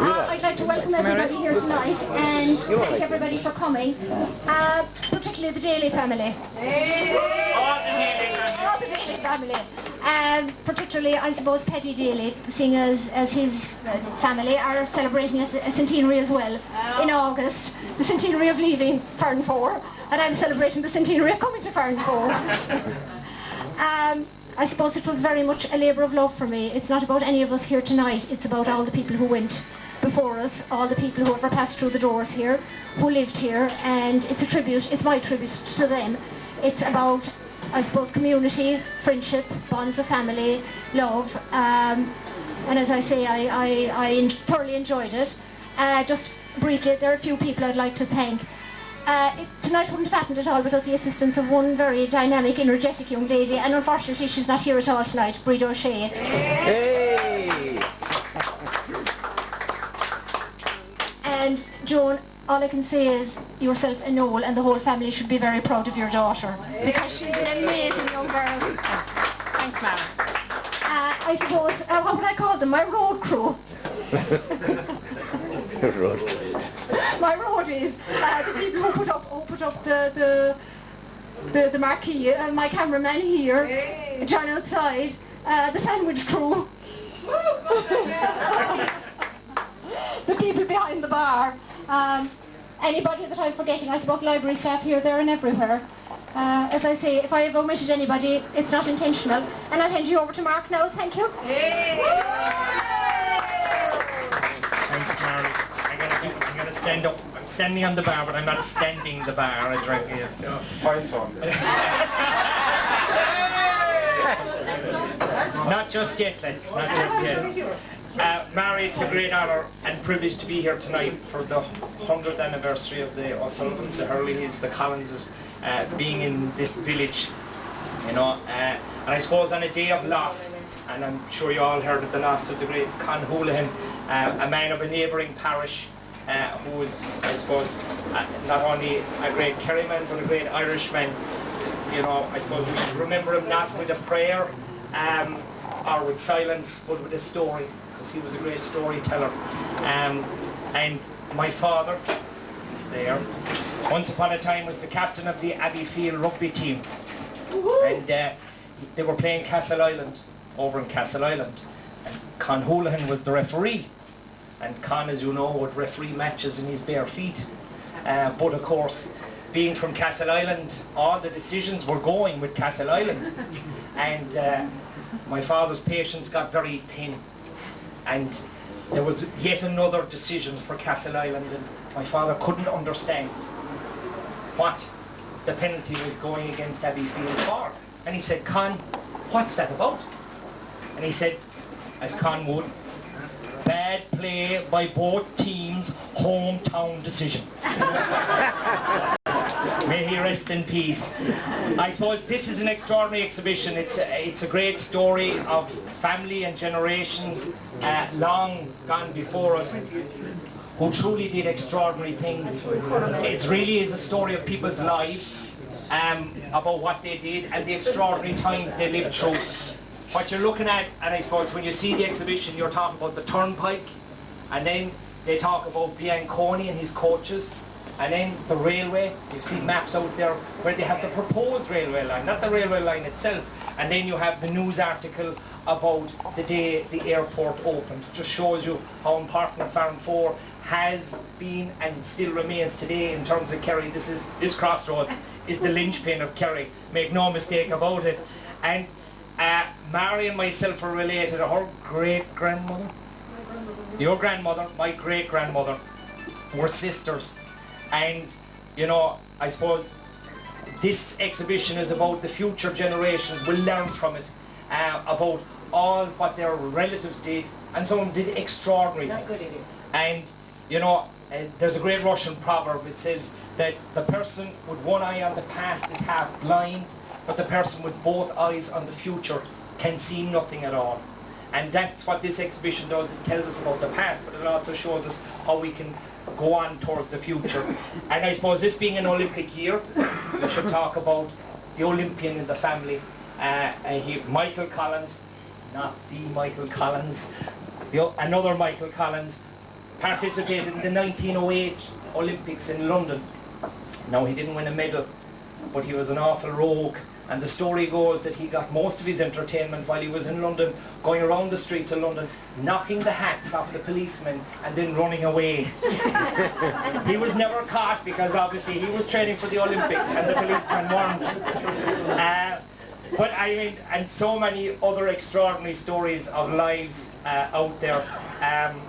I'd like to welcome everybody here tonight and thank everybody for coming, particularly the Daly family. All the Daly family. Particularly, I suppose, Paddy Daly, seeing as his family are celebrating a centenary as well in August, the centenary of leaving Farranfore, and I'm celebrating the centenary of coming to Farranfore. I suppose it was very much a labour of love for me. It's not about any of us here tonight, it's about all the people who went before us, all the people who ever passed through the doors here, who lived here, and it's my tribute to them. It's about, I suppose, community, friendship, bonds of family, love, and as I say, I thoroughly enjoyed it. Just briefly, there are a few people I'd like to thank. Tonight wouldn't have happened at all without the assistance of one very dynamic, energetic young lady, and unfortunately she's not here at all tonight, Marie O Sullivan. Hey! And Joan, all I can say is yourself and Noel and the whole family should be very proud of your daughter, because she's an amazing young girl. Thanks, Mara. I suppose, what would I call them? My road crew. My roadies, the people who put up the marquee, my cameraman here, John outside, the sandwich crew, the people behind the bar, anybody that I'm forgetting, I suppose library staff here, there and everywhere. As I say, if I have omitted anybody, it's not intentional. And I'll hand you over to Mark now, thank you. Thanks, Mary. I'm going to stand up. I'm standing on the bar, but I'm not standing the bar. I drank it. Not just yet, lads. Not just yet. Mary, it's a great honour and privilege to be here tonight for the 100th anniversary of the O Sullivans, the Herlihys, the Collinses, being in this village, you know. And I suppose on a day of loss, and I'm sure you all heard of the loss of the great Con Houlihan, a man of a neighbouring parish, who was, I suppose, not only a great Kerry man, but a great Irishman. You know, I suppose we should remember him not with a prayer or with silence, but with a story, because he was a great storyteller. And my father, who's there, once upon a time was the captain of the Abbeyfield rugby team. And they were playing Castle Island, over in Castle Island. And Con Houlihan was the referee. And Con, as you know, would referee matches in his bare feet. But of course, being from Castle Island, all the decisions were going with Castle Island. And my father's patience got very thin. And there was yet another decision for Castle Island, and my father couldn't understand what the penalty was going against Abbeyfield for. And he said, Con, what's that about? And he said, as Con would, bad play by both teams, hometown decision. May he rest in peace. I suppose this is an extraordinary exhibition. It's a great story of family and generations long gone before us who truly did extraordinary things. It really is a story of people's lives, about what they did and the extraordinary times they lived through. What you're looking at, and I suppose when you see the exhibition, you're talking about the turnpike, and then they talk about Bianconi and his coaches, and then the railway. You see maps out there where they have the proposed railway line, not the railway line itself. And then you have the news article about the day the airport opened. It just shows you how important Farranfore has been and still remains today in terms of Kerry. This crossroads is the linchpin of Kerry. Make no mistake about it. And Mary and myself are related to her great-grandmother. Your grandmother, my great-grandmother, were sisters. And, you know, I suppose this exhibition is about the future generations will learn from it, about all what their relatives did, and some of them did extraordinary things. And, you know, there's a great Russian proverb. It says that the person with one eye on the past is half blind, but the person with both eyes on the future can see nothing at all. And that's what this exhibition does. It tells us about the past, but it also shows us how we can go on towards the future. And I suppose this being an Olympic year, we should talk about the Olympian in the family. Michael Collins, not the Michael Collins, Another Michael Collins participated in the 1908 Olympics in London. Now, he didn't win a medal, but he was an awful rogue. And the story goes that he got most of his entertainment while he was in London, going around the streets of London, knocking the hats off the policemen and then running away. He was never caught because obviously he was training for the Olympics and the policemen weren't. But I mean, and so many other extraordinary stories of lives out there. And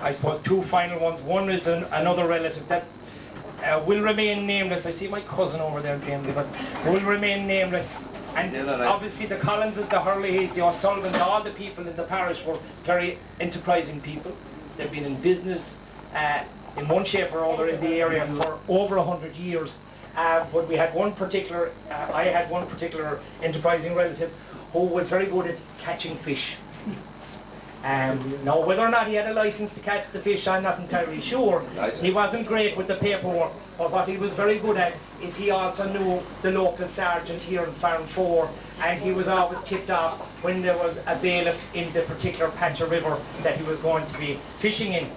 I suppose two final ones. One is another relative that will remain nameless. I see my cousin over there, Jamie, but will remain nameless. And obviously the Collinses, the Herlihys, the O Sullivans, all the people in the parish were very enterprising people. They've been in business in one shape or other in the area for over 100 years. But we had one particular, I had one particular enterprising relative who was very good at catching fish. Now, whether or not he had a license to catch the fish, I'm not entirely sure. He wasn't great with the paperwork, but what he was very good at is he also knew the local sergeant here in Farranfore, and he was always tipped off when there was a bailiff in the particular patch of river that he was going to be fishing in.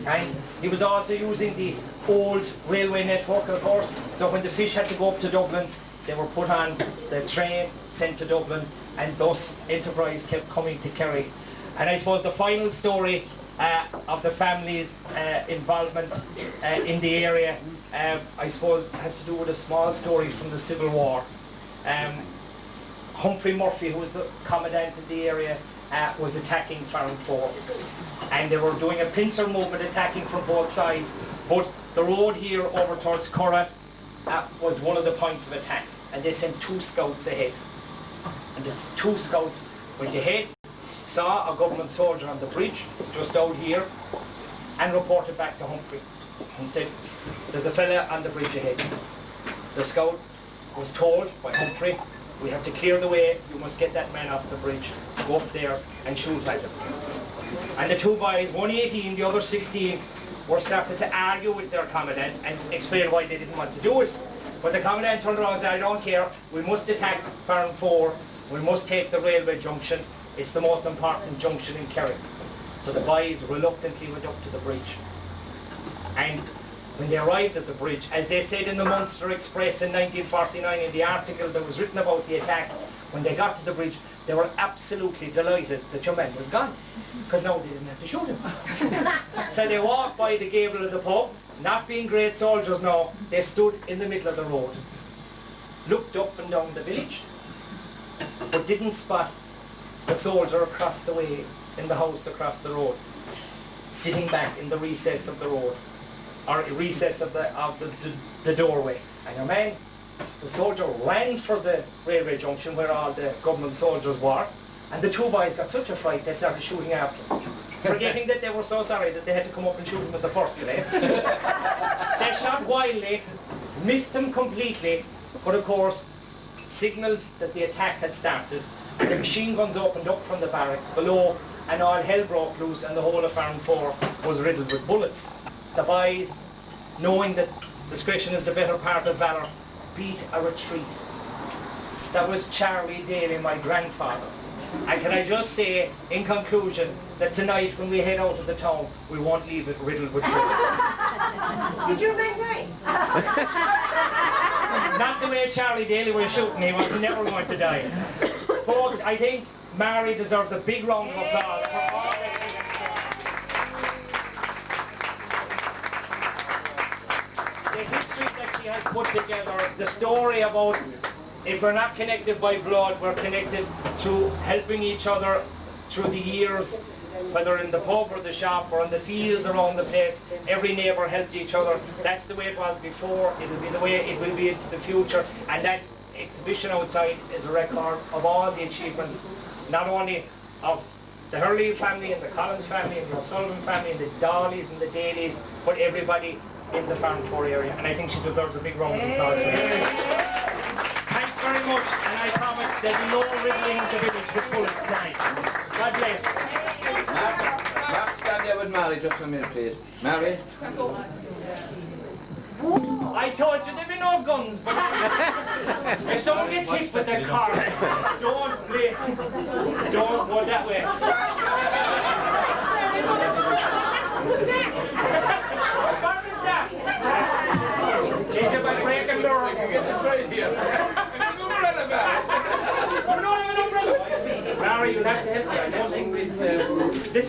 And he was also using the old railway network, of course, so when the fish had to go up to Dublin, they were put on the train, sent to Dublin, and thus enterprise kept coming to Kerry. And I suppose the final story of the family's involvement in the area, I suppose, has to do with a small story from the Civil War. Humphrey Murphy, who was the commandant of the area, was attacking Farranfore. And they were doing a pincer movement, attacking from both sides. But the road here over towards Curra was one of the points of attack. And they sent 2 scouts ahead. And the 2 scouts went ahead, saw a government soldier on the bridge just out here, and reported back to Humphrey and said, there's a fella on the bridge ahead. The scout was told by Humphrey, we have to clear the way, you must get that man off the bridge, go up there and shoot at him. And the 2 boys, one 18, the other 16, were starting to argue with their commandant and explain why they didn't want to do it. But the commandant turned around and said, I don't care, we must attack Farranfore, we must take the railway junction. It's the most important junction in Kerry. So the boys reluctantly went up to the bridge. And when they arrived at the bridge, as they said in the Munster Express in 1949 in the article that was written about the attack, when they got to the bridge, they were absolutely delighted that your man was gone, because now they didn't have to shoot him. So they walked by the gable of the pub, not being great soldiers now, they stood in the middle of the road, looked up and down the village, but didn't spot the soldier across the way in the house across the road, sitting back in the recess of the road, or recess of the doorway. And your man, the soldier, ran for the railway junction where all the government soldiers were, and the 2 boys got such a fright they started shooting after him, forgetting that they were so sorry that they had to come up and shoot him in the first place. They shot wildly, missed him completely, but of course signalled that the attack had started, and the machine guns opened up from the barracks below, and all hell broke loose, and the whole of Farranfore was riddled with bullets. The boys, knowing that discretion is the better part of valour, beat a retreat. That was Charlie Daly, my grandfather. And can I just say, in conclusion, that tonight when we head out of the town, we won't leave it riddled with bullets. Did your man die? Not the way Charlie Daly was shooting, he was never going to die. Folks, I think Marie deserves a big round of applause for all that she has done. The history that she has put together, the story about if we're not connected by blood, we're connected to helping each other through the years, whether in the pub or the shop or in the fields around the place. Every neighbour helped each other. That's the way it was before, it'll be the way it will be into the future, and that exhibition outside is a record of all the achievements, not only of the Herlihy family and the Collins family and the O Sullivan family and the Dollies and the Dalys, but everybody in the Farranfore area, and I think she deserves a big round of applause for it. Thanks very much, and I promise there'll be no riddling the village with bullets tonight. God bless. Mark, stand there with Marie just a minute, please. Marie? I told you there'd be no guns, but if someone gets hit with their car, don't go that way.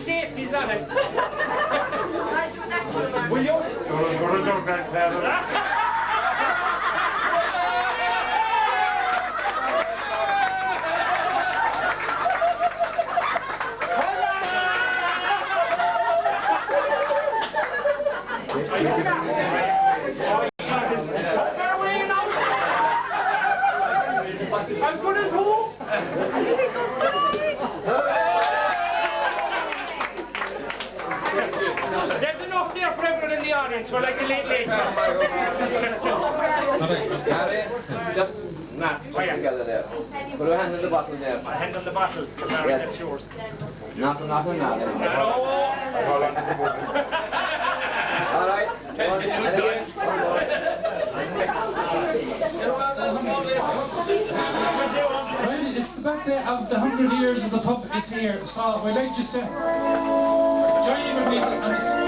safeties on it. I'll do that one, Mark. Will you? As good as who? There's enough there for everyone in the audience. We're like the late show. Harry, just Matt, together there. Put your hand in the bottle there. My hand on the bottle. Mary, Yes. that's yours. Nothing, No. All right. And again. Well, it's the birthday of the 100 years of the pub is here, so we'd like just to join in with me and